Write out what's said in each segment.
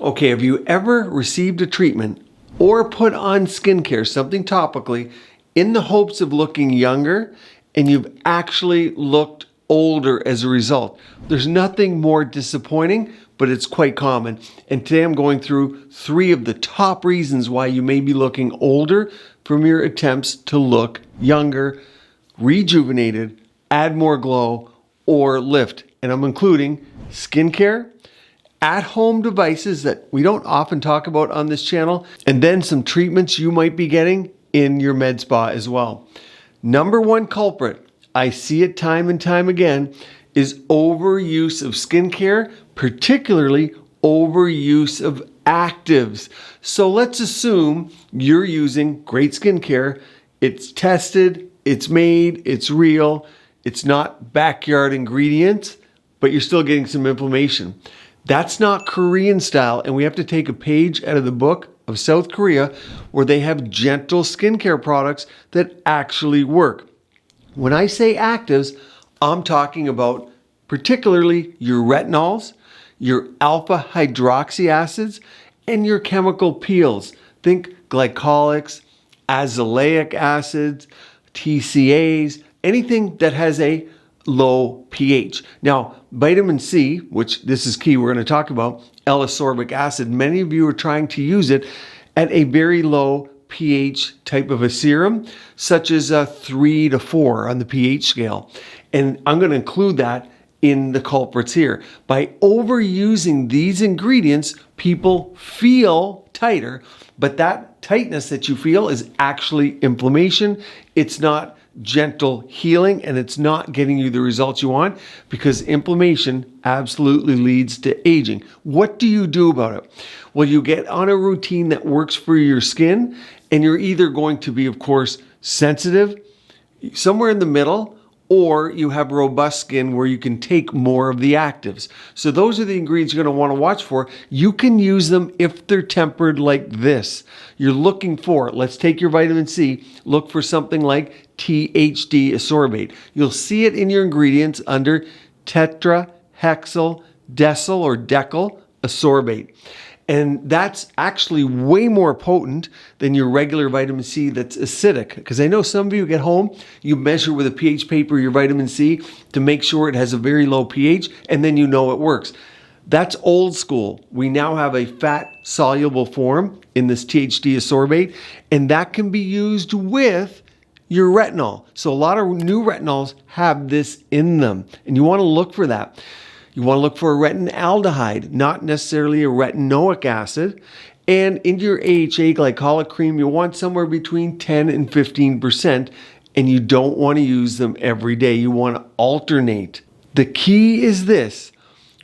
Okay, have you ever received a treatment or put on skincare, something topically, in the hopes of looking younger, and you've actually looked older as a result? There's nothing more disappointing, but it's quite common. And today I'm going through 3 of the top reasons why you may be looking older from your attempts to look younger, rejuvenated, add more glow, or lift. And I'm including skincare, at-home devices that we don't often talk about on this channel, and then some treatments you might be getting in your med spa as well. Number 1 culprit, I see it time and time again, is overuse of skincare, particularly overuse of actives. So let's assume you're using great skincare. It's tested, it's made, it's real, it's not backyard ingredients, but you're still getting some inflammation. That's not Korean style, and we have to take a page out of the book of South Korea where they have gentle skincare products that actually work. When I say actives, I'm talking about particularly your retinols, your alpha hydroxy acids, and your chemical peels. Think glycolics, azelaic acids, TCAs, anything that has a low pH. Now, vitamin C, which this is key, we're going to talk about, L-ascorbic acid, many of you are trying to use it at a very low pH type of a serum, such as a 3 to 4 on the pH scale. And I'm going to include that in the culprits here. By overusing these ingredients, people feel tighter, but that tightness that you feel is actually inflammation. It's not gentle healing, and it's not getting you the results you want, because inflammation absolutely leads to aging. What do you do about it? Well, you get on a routine that works for your skin, and you're either going to be, of course, sensitive, somewhere in the middle, or you have robust skin where you can take more of the actives. So those are the ingredients you're going to want to watch for. You can use them if they're tempered like this. You're looking for, let's take your vitamin C, look for something like THD ascorbate. You'll see it in your ingredients under tetrahexyl decyl or decyl ascorbate. And that's actually way more potent than your regular vitamin C that's acidic. Because I know some of you get home, you measure with a pH paper your vitamin C to make sure it has a very low pH, and then you know it works. That's old school. We now have a fat soluble form in this THD ascorbate, and that can be used with your retinol. So a lot of new retinols have this in them, and you want to look for that. You want to look for a retinaldehyde, not necessarily a retinoic acid. And in your AHA glycolic cream, you want somewhere between 10 and 15%, and you don't want to use them every day. You want to alternate. The key is this: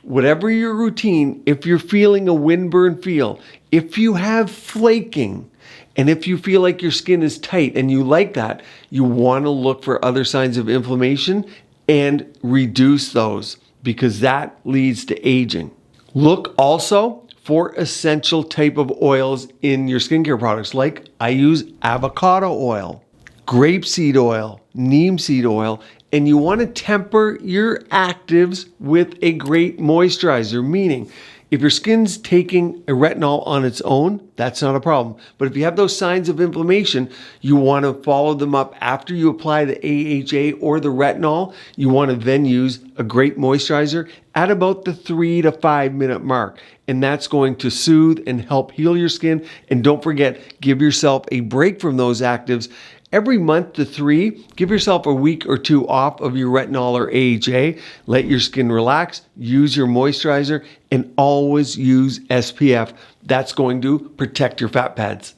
whatever your routine, if you're feeling a windburn feel, if you have flaking, and if you feel like your skin is tight and you like that, you want to look for other signs of inflammation and reduce those, because that leads to aging. Look also for essential type of oils in your skincare products. Like I use avocado oil, grapeseed oil, neem seed oil, and you want to temper your actives with a great moisturizer, meaning if your skin's taking a retinol on its own, that's not a problem. But if you have those signs of inflammation, you want to follow them up after you apply the AHA or the retinol. You want to then use a great moisturizer at about the 3 to 5 minute mark. And that's going to soothe and help heal your skin. And don't forget, give yourself a break from those actives. Every month to 3, give yourself a week or 2 off of your retinol or AHA. Let your skin relax, use your moisturizer, and always use SPF. That's going to protect your fat pads.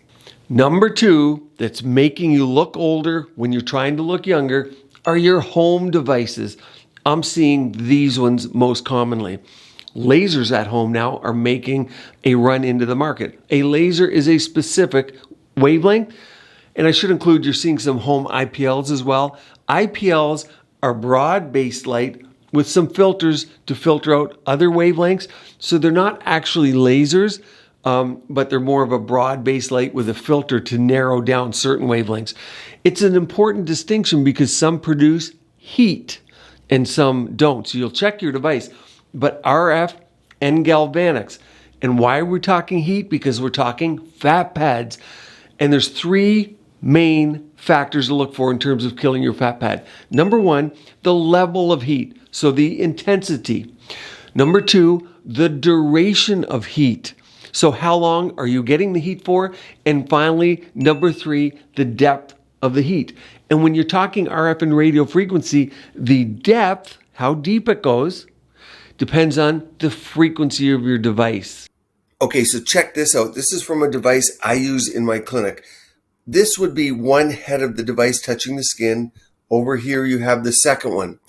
Number 2, that's making you look older when you're trying to look younger, are your home devices. I'm seeing these ones most commonly. Lasers at home now are making a run into the market. A laser is a specific wavelength. And I should include, you're seeing some home IPLs as well. IPLs are broad-based light with some filters to filter out other wavelengths. So they're not actually lasers, but they're more of a broad-based light with a filter to narrow down certain wavelengths. It's an important distinction because some produce heat and some don't. So you'll check your device. But RF and galvanics, And why are we talking heat? Because we're talking fat pads. And there's three main factors to look for in terms of killing your fat pad. Number one, the level of heat, so the intensity. Number two, the duration of heat. So how long are you getting the heat for? And finally, number three, the depth of the heat. And when you're talking RF and radio frequency, the depth, how deep it goes, depends on the frequency of your device. Okay, so check this out. This is from a device I use in my clinic. This would be one head of the device touching the skin. Over here you have the second one.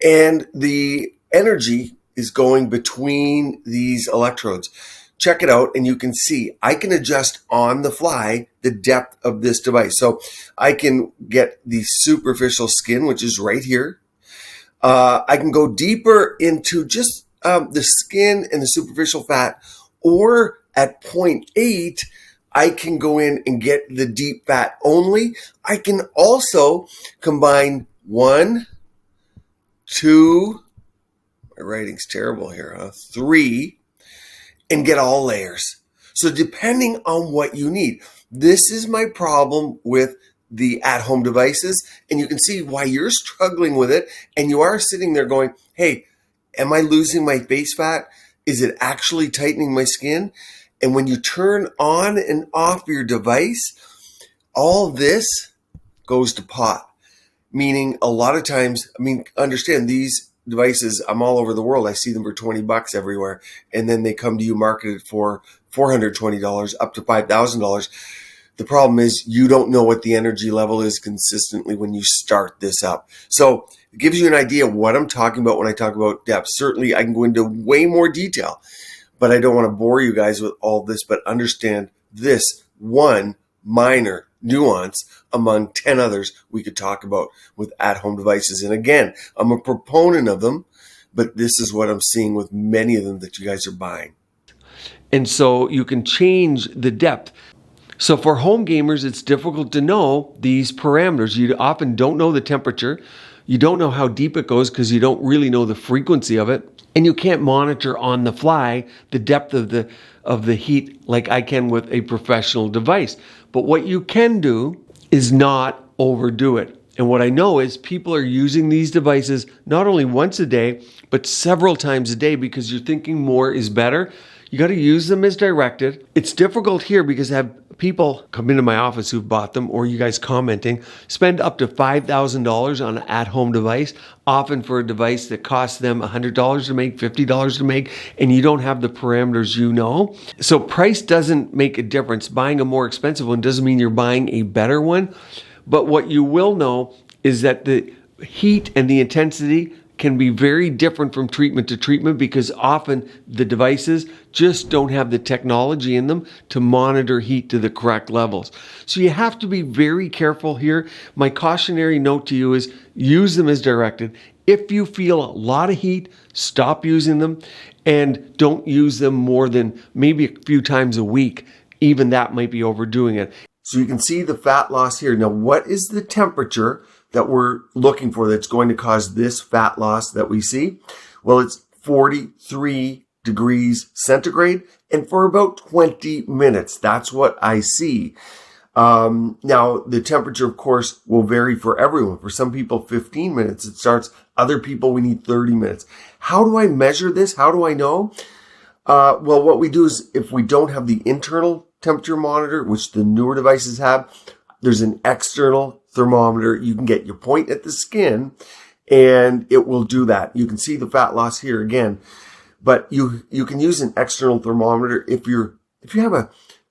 And the energy is going between these electrodes. Check it out and you can see I can adjust on the fly the depth of this device. So I can get the superficial skin, which is right here. I can go deeper into just the skin and the superficial fat, or at 0.8, I can go in and get the deep fat only. I can also combine 1, 2, my writing's terrible here, 3, and get all layers. So depending on what you need, this is my problem with the at-home devices, and you can see why you're struggling with it, and you are sitting there going, hey, am I losing my face fat? Is it actually tightening my skin? And when you turn on and off your device, all this goes to pot. Meaning a lot of times, understand these devices, I'm all over the world. I see them for $20 everywhere. And then they come to you marketed for $420 up to $5,000. The problem is you don't know what the energy level is consistently when you start this up. So it gives you an idea of what I'm talking about when I talk about depth. Certainly I can go into way more detail, but I don't want to bore you guys with all this, but understand this one minor nuance among 10 others we could talk about with at-home devices. And again, I'm a proponent of them, but this is what I'm seeing with many of them that you guys are buying. And so you can change the depth. So for home gamers, it's difficult to know these parameters. You often don't know the temperature. You don't know how deep it goes because you don't really know the frequency of it. And you can't monitor on the fly the depth of the heat like I can with a professional device. But what you can do is not overdo it. And what I know is people are using these devices not only once a day, but several times a day because you're thinking more is better. You got to use them as directed. It's difficult here because I have people come into my office who've bought them, or you guys commenting, spend up to $5,000 on an at-home device, often for a device that costs them $100 to make, $50 to make, and you don't have the parameters you know. So price doesn't make a difference. Buying a more expensive one doesn't mean you're buying a better one. But what you will know is that the heat and the intensity can be very different from treatment to treatment because often the devices just don't have the technology in them to monitor heat to the correct levels. So you have to be very careful here. My cautionary note to you is use them as directed. If you feel a lot of heat, stop using them and don't use them more than maybe a few times a week. Even that might be overdoing it. So you can see the fat loss here. Now, what is the temperature that we're looking for that's going to cause this fat loss that we see? Well, it's 43 degrees centigrade and for about 20 minutes. That's what I see. Now, the temperature, of course, will vary for everyone. For some people, 15 minutes it starts. Other people, we need 30 minutes. How do I measure this? How do I know? Well, what we do is if we don't have the internal temperature monitor, which the newer devices have, there's an external thermometer. You can get your point at the skin and it will do that. You can see the fat loss here again, but you can use an external thermometer if you have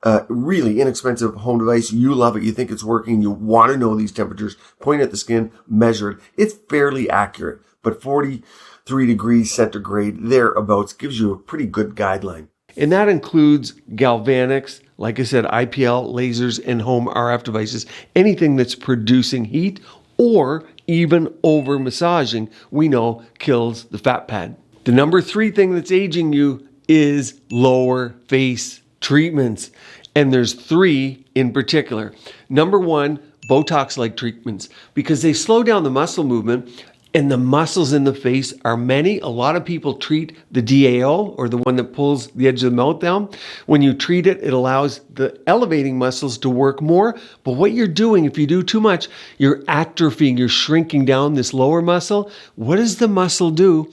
a really inexpensive home device, you love it, you think it's working, you want to know these temperatures, point at the skin, measure it. It's fairly accurate, but 43 degrees centigrade thereabouts gives you a pretty good guideline. And that includes galvanics, like I said, IPL, lasers, and home RF devices, anything that's producing heat or even over massaging, we know kills the fat pad. The number 3 thing that's aging you is lower face treatments. And there's 3 in particular. Number 1, Botox-like treatments, because they slow down the muscle movement And the muscles in the face are many. A lot of people treat the DAO, or the one that pulls the edge of the mouth down. When you treat it, it allows the elevating muscles to work more. But what you're doing, if you do too much, you're atrophying, you're shrinking down this lower muscle. What does the muscle do?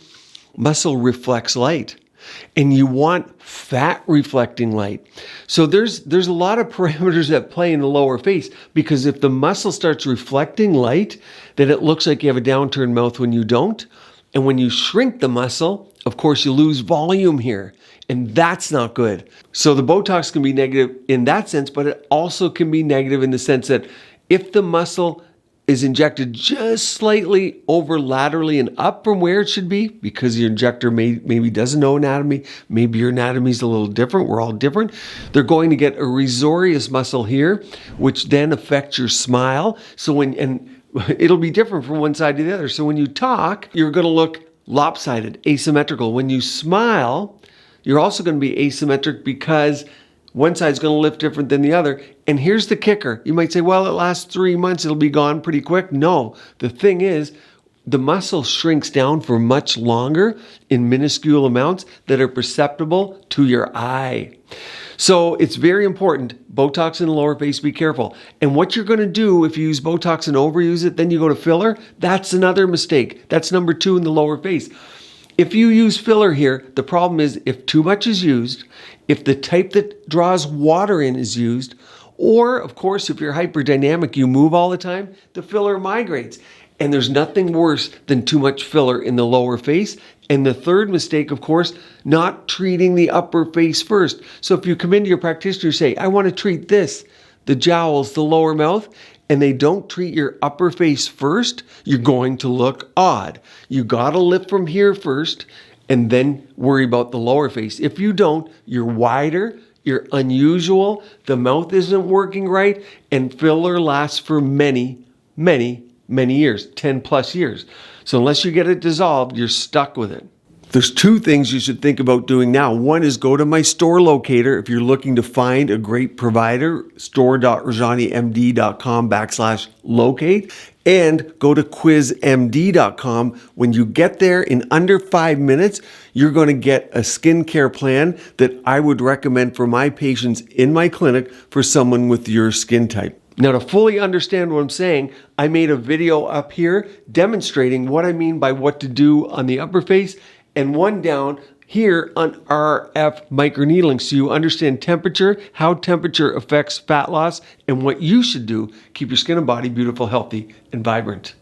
Muscle reflects light. And you want fat reflecting light. So there's a lot of parameters at play in the lower face, because if the muscle starts reflecting light, then it looks like you have a downturned mouth when you don't. And when you shrink the muscle, of course, you lose volume here. And that's not good. So the Botox can be negative in that sense, but it also can be negative in the sense that if the muscle is injected just slightly over laterally and up from where it should be, because your injector maybe doesn't know anatomy, maybe your anatomy is a little different, we're all different, they're going to get a risorius muscle here, which then affects your smile. So it'll be different from one side to the other. So when you talk, you're going to look lopsided, asymmetrical. When you smile, you're also going to be asymmetric because one side's going to lift different than the other. And here's the kicker. You might say, well, it lasts 3 months. It'll be gone pretty quick. No, the thing is, the muscle shrinks down for much longer in minuscule amounts that are perceptible to your eye. So it's very important. Botox in the lower face, be careful. And what you're going to do if you use Botox and overuse it, then you go to filler, that's another mistake. That's number 2 in the lower face. If you use filler here, the problem is if too much is used, if the type that draws water in is used, or of course, if you're hyperdynamic, you move all the time, the filler migrates. And there's nothing worse than too much filler in the lower face. And the third mistake, of course, not treating the upper face first. So if you come into your practitioner and say, I want to treat this, the jowls, the lower mouth, and they don't treat your upper face first, you're going to look odd. You got to lift from here first and then worry about the lower face. If you don't, you're wider, you're unusual, the mouth isn't working right, and filler lasts for many, many, many years, 10 plus years. So unless you get it dissolved, you're stuck with it. There's 2 things you should think about doing now. One is go to my store locator if you're looking to find a great provider, store.rajanimd.com/locate, and go to quizmd.com. When you get there in under 5 minutes, you're going to get a skincare plan that I would recommend for my patients in my clinic for someone with your skin type. Now, to fully understand what I'm saying, I made a video up here demonstrating what I mean by what to do on the upper face, and one down here on RF microneedling, so you understand temperature, how temperature affects fat loss, and what you should do. Keep your skin and body beautiful, healthy, and vibrant.